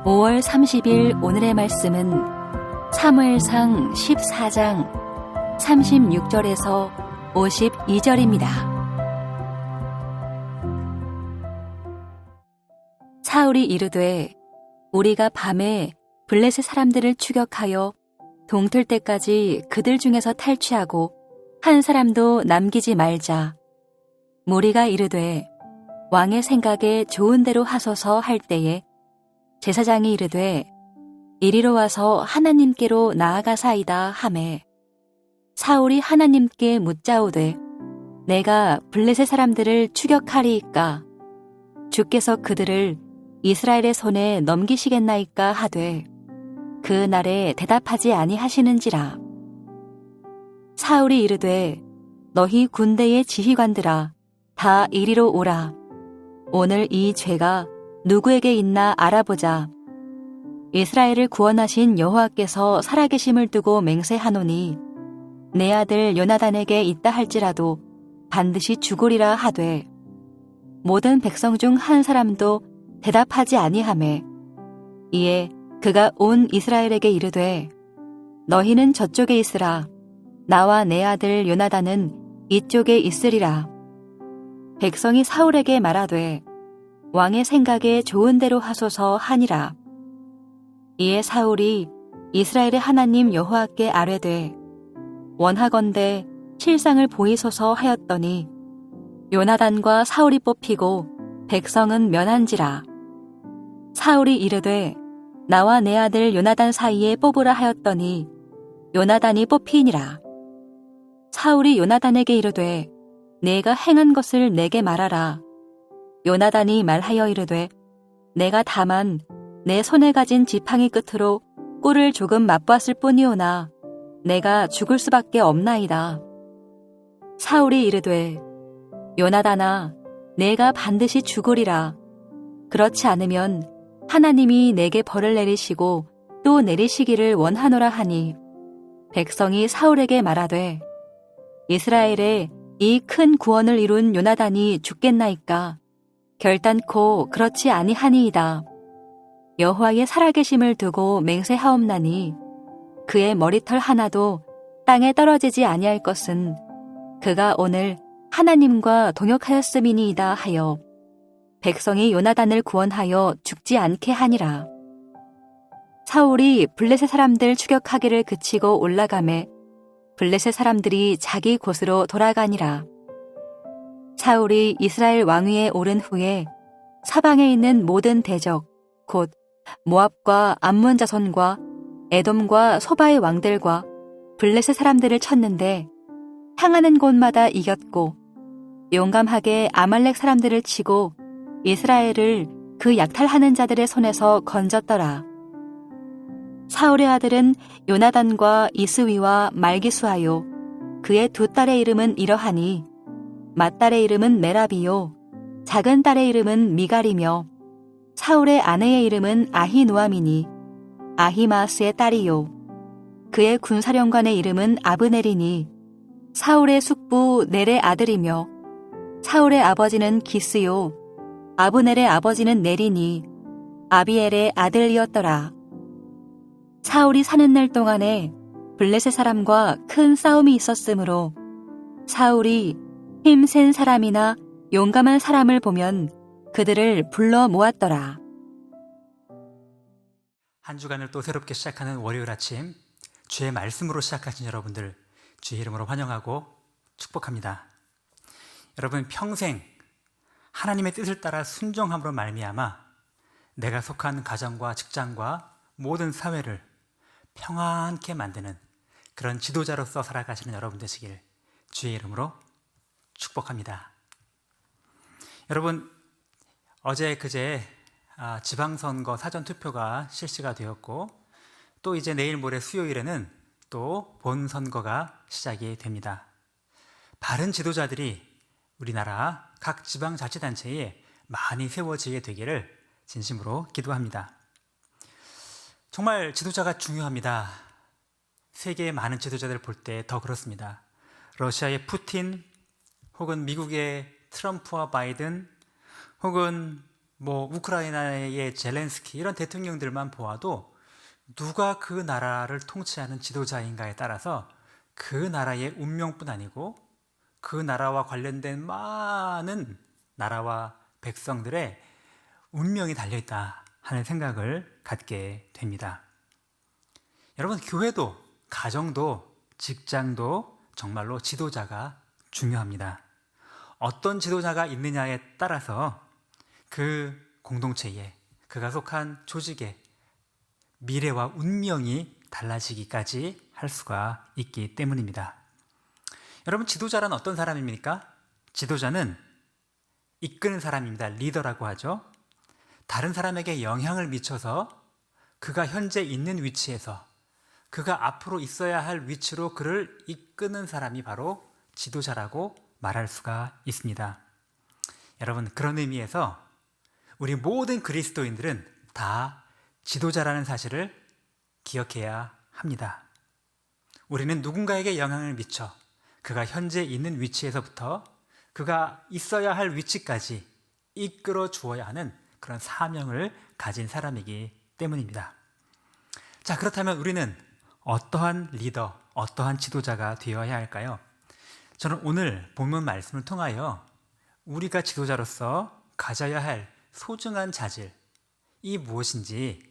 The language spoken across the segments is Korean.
5월 30일 오늘의 말씀은 사무엘상 14장 36절에서 52절입니다. 사울이 이르되 우리가 밤에 블레셋 사람들을 추격하여 동틀 때까지 그들 중에서 탈취하고 한 사람도 남기지 말자. 무리가 이르되 왕의 생각에 좋은 대로 하소서 할 때에 제사장이 이르되 이리로 와서 하나님께로 나아가사이다 하매 사울이 하나님께 묻자오되 내가 블레셋 사람들을 추격하리이까 주께서 그들을 이스라엘의 손에 넘기시겠나이까 하되 그 날에 대답하지 아니하시는지라. 사울이 이르되 너희 군대의 지휘관들아 다 이리로 오라. 오늘 이 죄가 누구에게 있나 알아보자. 이스라엘을 구원하신 여호와께서 살아계심을 두고 맹세하노니 내 아들 요나단에게 있다 할지라도 반드시 죽으리라 하되 모든 백성 중 한 사람도 대답하지 아니하매 이에 그가 온 이스라엘에게 이르되 너희는 저쪽에 있으라. 나와 내 아들 요나단은 이쪽에 있으리라. 백성이 사울에게 말하되 왕의 생각에 좋은 대로 하소서 하니라. 이에 사울이 이스라엘의 하나님 여호와께 아뢰되 원하건대 실상을 보이소서 하였더니 요나단과 사울이 뽑히고 백성은 면한지라. 사울이 이르되 나와 내 아들 요나단 사이에 뽑으라 하였더니 요나단이 뽑히니라. 사울이 요나단에게 이르되 내가 행한 것을 내게 말하라. 요나단이 말하여 이르되 내가 다만 내 손에 가진 지팡이 끝으로 꿀을 조금 맛보았을 뿐이오나 내가 죽을 수밖에 없나이다. 사울이 이르되 요나단아 내가 반드시 죽으리라. 그렇지 않으면 하나님이 내게 벌을 내리시고 또 내리시기를 원하노라 하니 백성이 사울에게 말하되 이스라엘에 이 큰 구원을 이룬 요나단이 죽겠나이까 결단코 그렇지 아니하니이다. 여호와의 살아계심을 두고 맹세하옵나니 그의 머리털 하나도 땅에 떨어지지 아니할 것은 그가 오늘 하나님과 동역하였음이니이다 하여 백성이 요나단을 구원하여 죽지 않게 하니라. 사울이 블레셋 사람들 추격하기를 그치고 올라가매 블레셋 사람들이 자기 곳으로 돌아가니라. 사울이 이스라엘 왕위에 오른 후에 사방에 있는 모든 대적 곧 모압과 암몬 자손과 에돔과 소바의 왕들과 블레셋 사람들을 쳤는데 향하는 곳마다 이겼고 용감하게 아말렉 사람들을 치고 이스라엘을 그 약탈하는 자들의 손에서 건졌더라. 사울의 아들은 요나단과 이스위와 말기수하요. 그의 두 딸의 이름은 이러하니 맏딸의 이름은 메라비요. 작은 딸의 이름은 미갈이며 사울의 아내의 이름은 아히노아미니 아히마스의 딸이요. 그의 군사령관의 이름은 아브넬이니 사울의 숙부 넬의 아들이며 사울의 아버지는 기스요. 아브넬의 아버지는 넬이니 아비엘의 아들이었더라. 사울이 사는 날 동안에 블레셋 사람과 큰 싸움이 있었으므로 사울이 힘센 사람이나 용감한 사람을 보면 그들을 불러 모았더라. 한 주간을 또 새롭게 시작하는 월요일 아침 주의 말씀으로 시작하신 여러분들 주의 이름으로 환영하고 축복합니다. 여러분 평생 하나님의 뜻을 따라 순종함으로 말미암아 내가 속한 가정과 직장과 모든 사회를 평안케 만드는 그런 지도자로서 살아가시는 여러분 되시길 주의 이름으로 축복합니다. 여러분 어제 그제 지방선거 사전투표가 실시가 되었고 또 이제 내일 모레 수요일에는 또 본선거가 시작이 됩니다. 바른 지도자들이 우리나라 각 지방자치단체에 많이 세워지게 되기를 진심으로 기도합니다. 정말 지도자가 중요합니다. 세계의 많은 지도자들을 볼 때 더 그렇습니다. 러시아의 푸틴 혹은 미국의 트럼프와 바이든 혹은 뭐 우크라이나의 젤렌스키 이런 대통령들만 보아도 누가 그 나라를 통치하는 지도자인가에 따라서 그 나라의 운명뿐 아니고 그 나라와 관련된 많은 나라와 백성들의 운명이 달려있다 하는 생각을 갖게 됩니다. 여러분, 교회도, 가정도, 직장도 정말로 지도자가 중요합니다. 어떤 지도자가 있느냐에 따라서 그 공동체에, 그가 속한 조직의 미래와 운명이 달라지기까지 할 수가 있기 때문입니다. 여러분, 지도자란 어떤 사람입니까? 지도자는 이끄는 사람입니다. 리더라고 하죠. 다른 사람에게 영향을 미쳐서 그가 현재 있는 위치에서 그가 앞으로 있어야 할 위치로 그를 이끄는 사람이 바로 지도자라고 말할 수가 있습니다. 여러분, 그런 의미에서 우리 모든 그리스도인들은 다 지도자라는 사실을 기억해야 합니다. 우리는 누군가에게 영향을 미쳐 그가 현재 있는 위치에서부터 그가 있어야 할 위치까지 이끌어 주어야 하는 그런 사명을 가진 사람이기 때문입니다. 자, 그렇다면 우리는 어떠한 리더, 어떠한 지도자가 되어야 할까요? 저는 오늘 본문 말씀을 통하여 우리가 지도자로서 가져야 할 소중한 자질, 이 무엇인지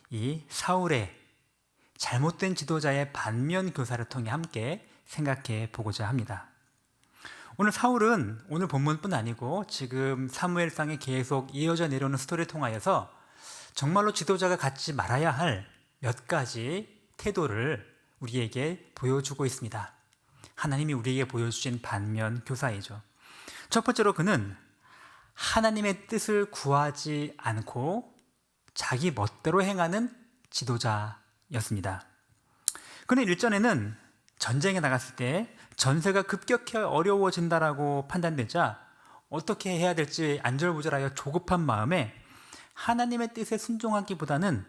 이 사울의 잘못된 지도자의 반면 교사를 통해 함께 생각해 보고자 합니다. 오늘 사울은 오늘 본문뿐 아니고 지금 사무엘상에 계속 이어져 내려오는 스토리를 통하여서 정말로 지도자가 갖지 말아야 할 몇 가지 태도를 우리에게 보여주고 있습니다. 하나님이 우리에게 보여주신 반면 교사이죠. 첫 번째로 그는 하나님의 뜻을 구하지 않고 자기 멋대로 행하는 지도자였습니다. 그는 일전에는 전쟁에 나갔을 때 전세가 급격히 어려워진다라고 판단되자 어떻게 해야 될지 안절부절하여 조급한 마음에 하나님의 뜻에 순종하기보다는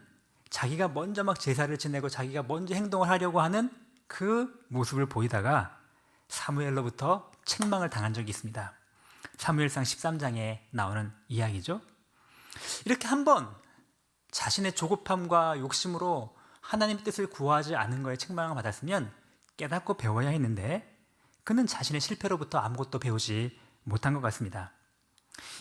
자기가 먼저 막 제사를 지내고 자기가 먼저 행동을 하려고 하는 그 모습을 보이다가 사무엘로부터 책망을 당한 적이 있습니다. 사무엘상 13장에 나오는 이야기죠. 이렇게 한번 자신의 조급함과 욕심으로 하나님의 뜻을 구하지 않은 거에 책망을 받았으면 깨닫고 배워야 했는데 그는 자신의 실패로부터 아무것도 배우지 못한 것 같습니다.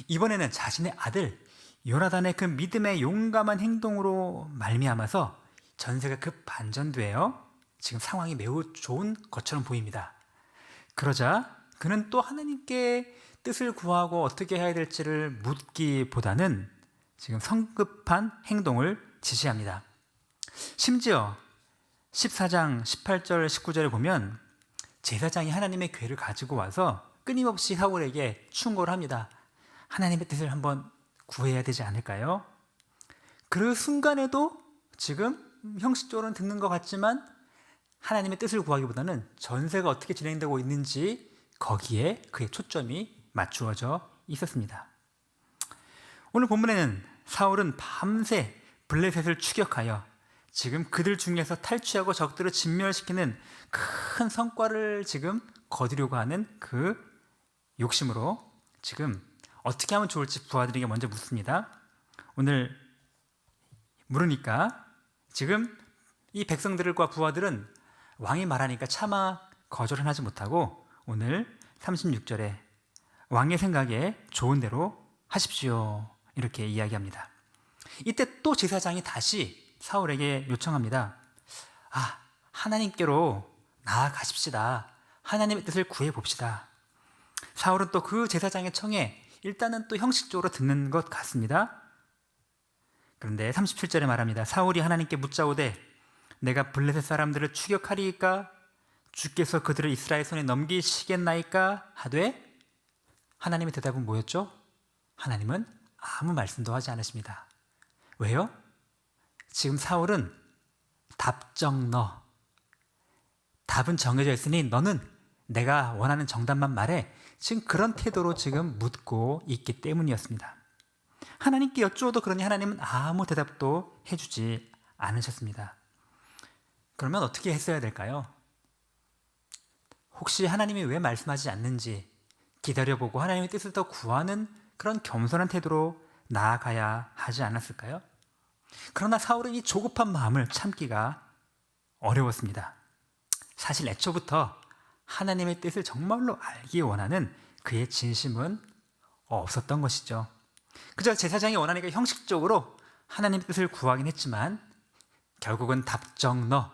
이번에는 자신의 아들 요나단의 그 믿음의 용감한 행동으로 말미암아서 전세가 급 반전되어 지금 상황이 매우 좋은 것처럼 보입니다. 그러자 그는 또 하나님께 뜻을 구하고 어떻게 해야 될지를 묻기보다는 지금 성급한 행동을 지시합니다. 심지어 14장 18절 19절에 보면 제사장이 하나님의 궤를 가지고 와서 끊임없이 사울에게 충고를 합니다. 하나님의 뜻을 한번 구해야 되지 않을까요? 그 순간에도 지금 형식적으로는 듣는 것 같지만 하나님의 뜻을 구하기보다는 전세가 어떻게 진행되고 있는지 거기에 그의 초점이 맞추어져 있었습니다. 오늘 본문에는 사울은 밤새 블레셋을 추격하여 지금 그들 중에서 탈취하고 적들을 진멸시키는 큰 성과를 지금 거두려고 하는 그 욕심으로 지금 어떻게 하면 좋을지 부하들에게 먼저 묻습니다. 오늘 물으니까 지금 이 백성들과 부하들은 왕이 말하니까 차마 거절은 하지 못하고 오늘 36절에 왕의 생각에 좋은 대로 하십시오 이렇게 이야기합니다. 이때 또 제사장이 다시 사울에게 요청합니다. 하나님께로 나아가십시다. 하나님의 뜻을 구해봅시다. 사울은 또 그 제사장의 청에 일단은 또 형식적으로 듣는 것 같습니다. 그런데 37절에 말합니다. 사울이 하나님께 묻자오되 내가 블레셋 사람들을 추격하리이까 주께서 그들을 이스라엘 손에 넘기시겠나이까 하되 하나님의 대답은 뭐였죠? 하나님은 아무 말씀도 하지 않으십니다. 왜요? 지금 사울은 답은 정해져 있으니 너는 내가 원하는 정답만 말해. 지금 그런 태도로 지금 묻고 있기 때문이었습니다. 하나님께 여쭈어도 그러니 하나님은 아무 대답도 해주지 않으셨습니다. 그러면 어떻게 했어야 될까요? 혹시 하나님이 왜 말씀하지 않는지 기다려보고 하나님의 뜻을 더 구하는 그런 겸손한 태도로 나아가야 하지 않았을까요? 그러나 사울은 이 조급한 마음을 참기가 어려웠습니다. 사실 애초부터 하나님의 뜻을 정말로 알기 원하는 그의 진심은 없었던 것이죠. 그저 제사장이 원하니까 형식적으로 하나님의 뜻을 구하긴 했지만 결국은 답정너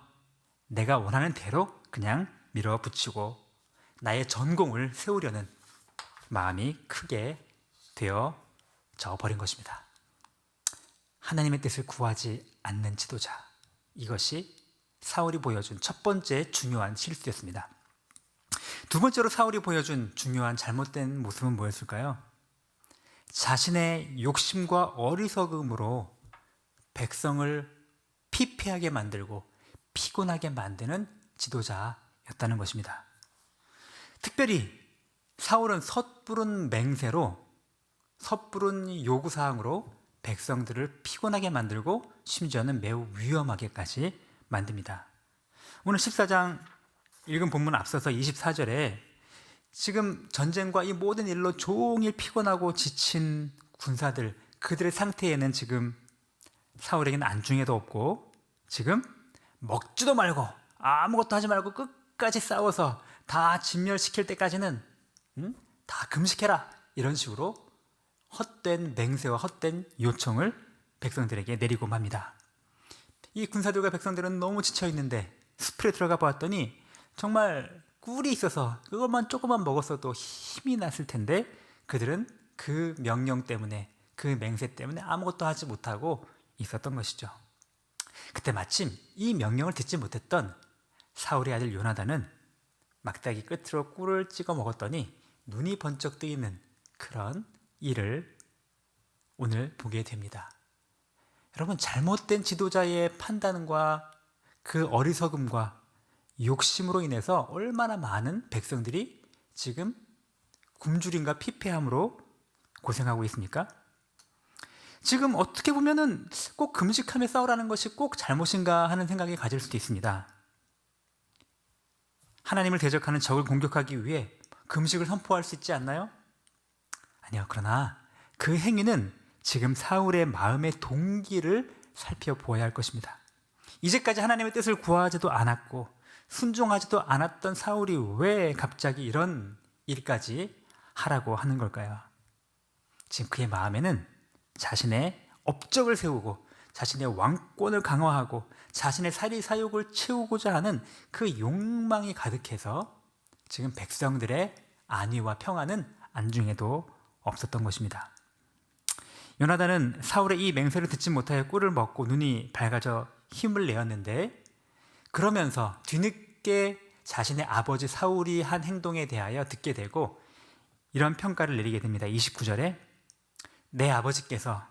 내가 원하는 대로 그냥 밀어붙이고 나의 전공을 세우려는 마음이 크게 되어져 버린 것입니다. 하나님의 뜻을 구하지 않는 지도자, 이것이 사울이 보여준 첫 번째 중요한 실수였습니다. 두 번째로 사울이 보여준 중요한 잘못된 모습은 뭐였을까요? 자신의 욕심과 어리석음으로 백성을 피폐하게 만들고 피곤하게 만드는 지도자였다는 것입니다. 특별히 사울은 섣부른 맹세로, 섣부른 요구사항으로 백성들을 피곤하게 만들고 심지어는 매우 위험하게까지 만듭니다. 오늘 14장 읽은 본문 앞서서 24절에 지금 전쟁과 이 모든 일로 종일 피곤하고 지친 군사들, 그들의 상태에는 지금 사울에게는 안중에도 없고 지금 먹지도 말고 아무것도 하지 말고 끝까지 싸워서 다 진멸시킬 때까지는 다 금식해라, 이런 식으로 헛된 맹세와 헛된 요청을 백성들에게 내리고 맙니다. 이 군사들과 백성들은 너무 지쳐 있는데 숲에 들어가 보았더니 정말 꿀이 있어서 그것만 조금만 먹었어도 힘이 났을 텐데 그들은 그 명령 때문에, 그 맹세 때문에 아무것도 하지 못하고 있었던 것이죠. 그때 마침 이 명령을 듣지 못했던 사울의 아들 요나단은 막대기 끝으로 꿀을 찍어 먹었더니 눈이 번쩍 뜨이는 그런 일을 오늘 보게 됩니다. 여러분, 잘못된 지도자의 판단과 그 어리석음과 욕심으로 인해서 얼마나 많은 백성들이 지금 굶주림과 피폐함으로 고생하고 있습니까? 지금 어떻게 보면은 꼭 금식하며 싸우라는 것이 꼭 잘못인가 하는 생각이 가질 수도 있습니다. 하나님을 대적하는 적을 공격하기 위해 금식을 선포할 수 있지 않나요? 아니요. 그러나 그 행위는 지금 사울의 마음의 동기를 살펴보아야 할 것입니다. 이제까지 하나님의 뜻을 구하지도 않았고 순종하지도 않았던 사울이 왜 갑자기 이런 일까지 하라고 하는 걸까요? 지금 그의 마음에는 자신의 업적을 세우고 자신의 왕권을 강화하고 자신의 사리사욕을 채우고자 하는 그 욕망이 가득해서 지금 백성들의 안위와 평안은 안중에도 없었던 것입니다. 요나단은 사울의 이 맹세를 듣지 못하여 꿀을 먹고 눈이 밝아져 힘을 내었는데, 그러면서 뒤늦게 자신의 아버지 사울이 한 행동에 대하여 듣게 되고 이런 평가를 내리게 됩니다. 29절에 내 아버지께서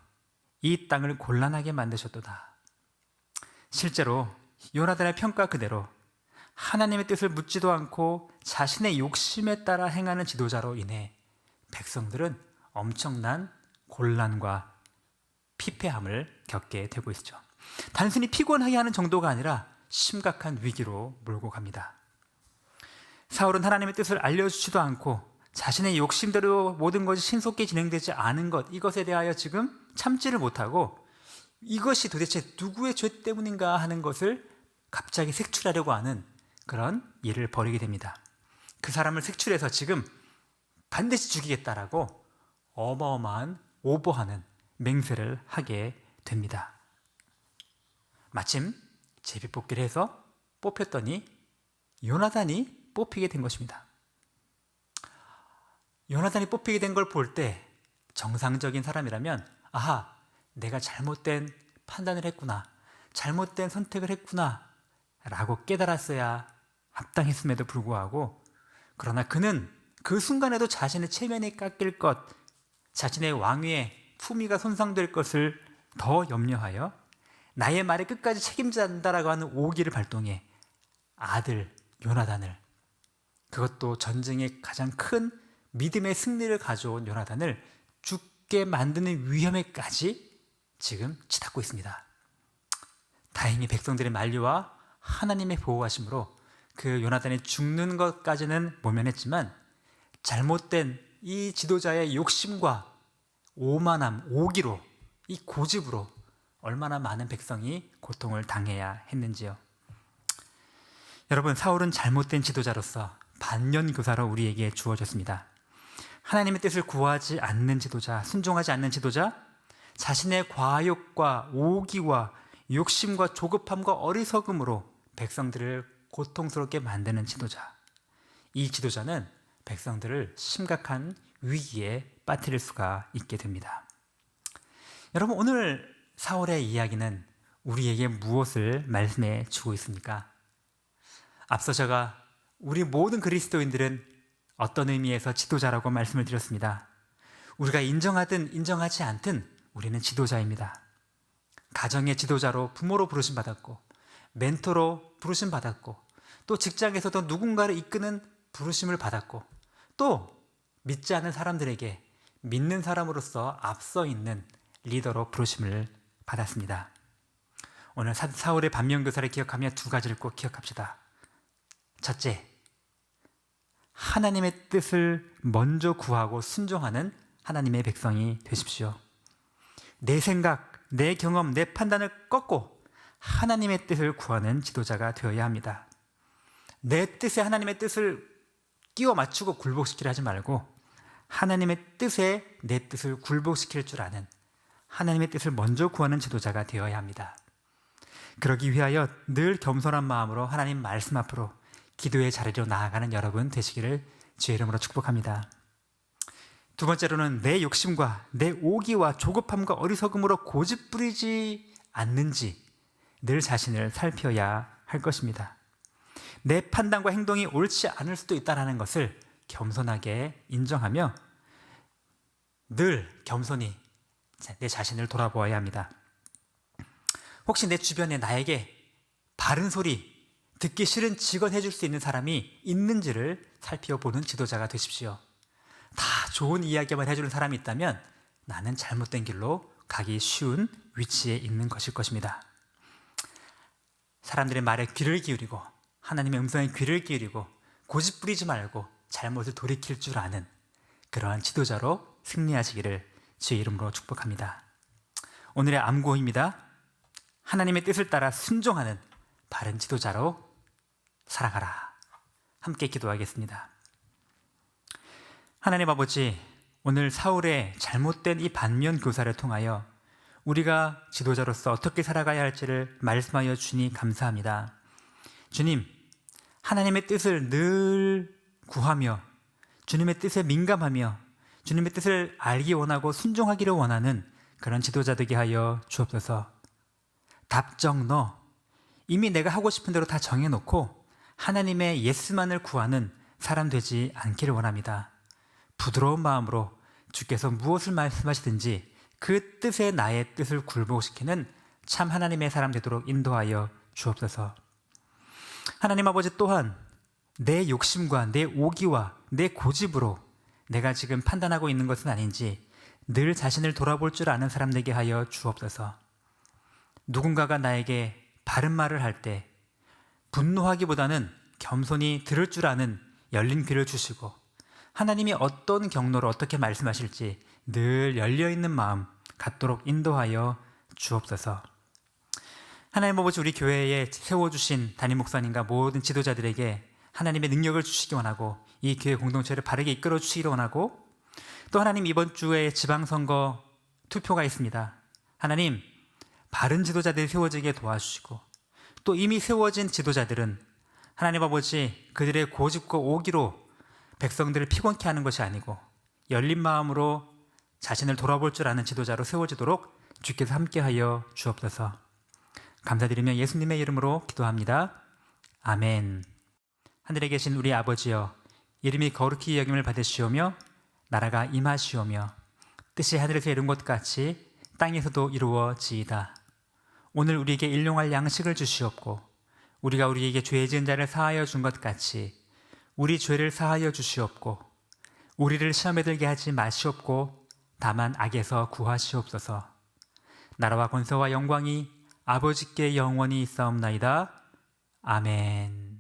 이 땅을 곤란하게 만드셨도다. 실제로 요나단의 평가 그대로 하나님의 뜻을 묻지도 않고 자신의 욕심에 따라 행하는 지도자로 인해 백성들은 엄청난 곤란과 피폐함을 겪게 되고 있죠. 단순히 피곤하게 하는 정도가 아니라 심각한 위기로 몰고 갑니다. 사울은 하나님의 뜻을 알려주지도 않고 자신의 욕심대로 모든 것이 신속히 진행되지 않은 것, 이것에 대하여 지금 참지를 못하고 이것이 도대체 누구의 죄 때문인가 하는 것을 갑자기 색출하려고 하는 그런 일을 벌이게 됩니다. 그 사람을 색출해서 지금 반드시 죽이겠다라고 어마어마한 오버하는 맹세를 하게 됩니다. 마침 제비뽑기를 해서 뽑혔더니 요나단이 뽑히게 된 것입니다. 요나단이 뽑히게 된 걸 볼 때 정상적인 사람이라면 아하, 내가 잘못된 판단을 했구나, 잘못된 선택을 했구나 라고 깨달았어야 합당했음에도 불구하고, 그러나 그는 그 순간에도 자신의 체면이 깎일 것, 자신의 왕위의 품위가 손상될 것을 더 염려하여 나의 말에 끝까지 책임진다라고 하는 오기를 발동해 아들 요나단을, 그것도 전쟁의 가장 큰 믿음의 승리를 가져온 요나단을 죽게 만드는 위험에까지 지금 치닫고 있습니다. 다행히 백성들의 만류와 하나님의 보호하심으로 그 요나단이 죽는 것까지는 모면했지만 잘못된 이 지도자의 욕심과 오만함, 오기로, 이 고집으로 얼마나 많은 백성이 고통을 당해야 했는지요. 여러분, 사울은 잘못된 지도자로서 반면교사로 우리에게 주어졌습니다. 하나님의 뜻을 구하지 않는 지도자, 순종하지 않는 지도자, 자신의 과욕과 오기와 욕심과 조급함과 어리석음으로 백성들을 고통스럽게 만드는 지도자. 이 지도자는 백성들을 심각한 위기에 빠뜨릴 수가 있게 됩니다. 여러분, 오늘 사울의 이야기는 우리에게 무엇을 말씀해 주고 있습니까? 앞서 제가 우리 모든 그리스도인들은 어떤 의미에서 지도자라고 말씀을 드렸습니다. 우리가 인정하든 인정하지 않든 우리는 지도자입니다. 가정의 지도자로 부모로 부르심 받았고, 멘토로 부르심 받았고, 또 직장에서도 누군가를 이끄는 부르심을 받았고, 또 믿지 않는 사람들에게 믿는 사람으로서 앞서 있는 리더로 부르심을 받았습니다. 오늘 사울의 반면교사를 기억하며 두 가지를 꼭 기억합시다. 첫째, 하나님의 뜻을 먼저 구하고 순종하는 하나님의 백성이 되십시오. 내 생각, 내 경험, 내 판단을 꺾고 하나님의 뜻을 구하는 지도자가 되어야 합니다. 내 뜻에 하나님의 뜻을 끼워 맞추고 굴복시키려 하지 말고 하나님의 뜻에 내 뜻을 굴복시킬 줄 아는 하나님의 뜻을 먼저 구하는 지도자가 되어야 합니다. 그러기 위하여 늘 겸손한 마음으로 하나님 말씀 앞으로 기도의 자리로 나아가는 여러분 되시기를 주의 이름으로 축복합니다. 두 번째로는 내 욕심과 내 오기와 조급함과 어리석음으로 고집 부리지 않는지 늘 자신을 살펴야 할 것입니다. 내 판단과 행동이 옳지 않을 수도 있다는 것을 겸손하게 인정하며 늘 겸손히 내 자신을 돌아보아야 합니다. 혹시 내 주변에 나에게 바른 소리, 듣기 싫은 직언 해줄 수 있는 사람이 있는지를 살펴보는 지도자가 되십시오. 다 좋은 이야기만 해주는 사람이 있다면 나는 잘못된 길로 가기 쉬운 위치에 있는 것일 것입니다. 사람들의 말에 귀를 기울이고 하나님의 음성에 귀를 기울이고 고집 부리지 말고 잘못을 돌이킬 줄 아는 그러한 지도자로 승리하시기를 주의 이름으로 축복합니다. 오늘의 암고입니다. 하나님의 뜻을 따라 순종하는 바른 지도자로 살아가라. 함께 기도하겠습니다. 하나님 아버지, 오늘 사울의 잘못된 이 반면교사를 통하여 우리가 지도자로서 어떻게 살아가야 할지를 말씀하여 주니 감사합니다. 주님, 하나님의 뜻을 늘 구하며 주님의 뜻에 민감하며 주님의 뜻을 알기 원하고 순종하기를 원하는 그런 지도자 되게 하여 주옵소서. 답정 너 이미 내가 하고 싶은 대로 다 정해놓고 하나님의 예스만을 구하는 사람 되지 않기를 원합니다. 부드러운 마음으로 주께서 무엇을 말씀하시든지 그 뜻에 나의 뜻을 굴복시키는 참 하나님의 사람 되도록 인도하여 주옵소서. 하나님 아버지, 또한 내 욕심과 내 오기와 내 고집으로 내가 지금 판단하고 있는 것은 아닌지 늘 자신을 돌아볼 줄 아는 사람 되게 하여 주옵소서. 누군가가 나에게 바른 말을 할 때 분노하기보다는 겸손히 들을 줄 아는 열린 귀를 주시고 하나님이 어떤 경로로 어떻게 말씀하실지 늘 열려있는 마음 갖도록 인도하여 주옵소서. 하나님 아버지, 우리 교회에 세워주신 담임 목사님과 모든 지도자들에게 하나님의 능력을 주시기 원하고 이 교회 공동체를 바르게 이끌어 주시기 원하고, 또 하나님, 이번 주에 지방선거 투표가 있습니다. 하나님, 바른 지도자들이 세워지게 도와주시고 또 이미 세워진 지도자들은 하나님 아버지, 그들의 고집과 오기로 백성들을 피곤케 하는 것이 아니고 열린 마음으로 자신을 돌아볼 줄 아는 지도자로 세워지도록 주께서 함께하여 주옵소서. 감사드리며 예수님의 이름으로 기도합니다. 아멘. 하늘에 계신 우리 아버지여, 이름이 거룩히 여김을 받으시오며 나라가 임하시오며 뜻이 하늘에서 이룬 것 같이 땅에서도 이루어지이다. 오늘 우리에게 일용할 양식을 주시옵고 우리가 우리에게 죄 지은 자를 사하여 준 것 같이 우리 죄를 사하여 주시옵고 우리를 시험에 들게 하지 마시옵고 다만 악에서 구하시옵소서. 나라와 권세와 영광이 아버지께 영원히 있사옵나이다. 아멘.